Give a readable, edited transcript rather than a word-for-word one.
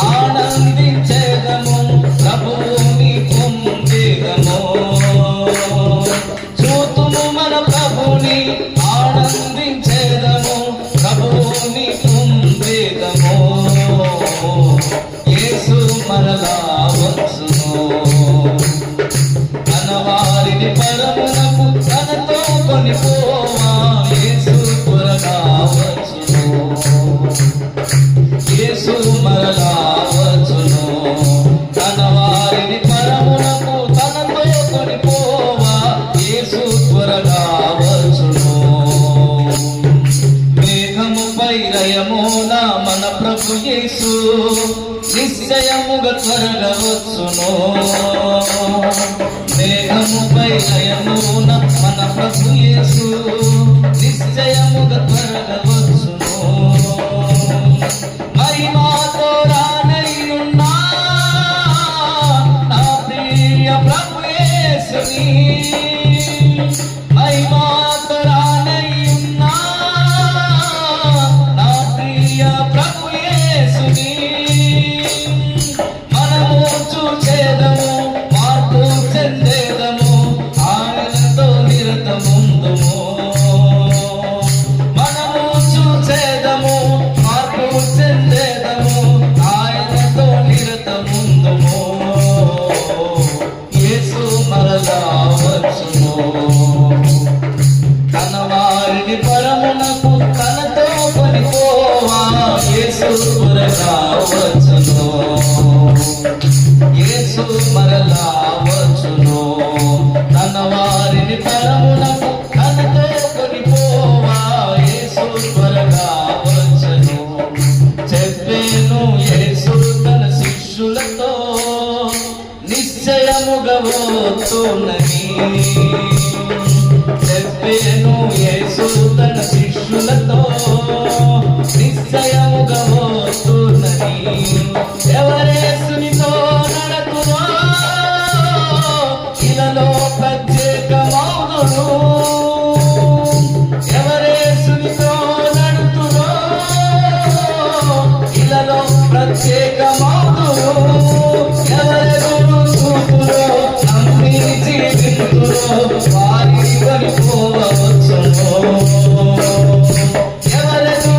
ఆనందించేదము ప్రభువుని పొందేదము. చూతుము మన ప్రభుని ఆనందించేదము ప్రభువుని పొందేదము. యేసు మరలా వచ్చును తన వారిని పరమునకు తనతో కొనిపోవా. యేసు త్వరగా వచ్చును. యేసు మరలా వచ్చును తన వారిని పరమునకు తనతో కొనిపోవా. యేసు త్వరగా వచ్చును. మేఘముపై లయమున మన ప్రభు యేసు నిశ్చయముగా త్వరగా వచ్చును. మేఘముపై లయమున మన ప్రభు యేసు నిశ్చయముగా త్వరగా వచ్చును. మహిమతో రానయ్యున్నా నా ప్రియ ప్రభు యేసుని. మహిమతో రానయ్యున్నా నా ప్రియ ప్రభు యేసుని. మనము చూచేదము మార్పు చెందేదము ఆయనతో నిరతముందుము. మనము చూచేదము మార్పు చెందేదము ఆయనతో నిరతముందుము. యేసు మరలా వచ్చును తన వారిని పరమునకు తనతో కొనిపోవా. యేసు త్వరగా వచ్చును. యేసు మరలా వచ్చును తన వారిని పరమునకు తనతో కొనిపోవా. యేసు త్వరగా వచ్చును. చెప్పేను యేసు తన శిష్యులతో నిశ్చయముగా వస్తున్నని. చెప్పేను యేసు తన శిష్యులతో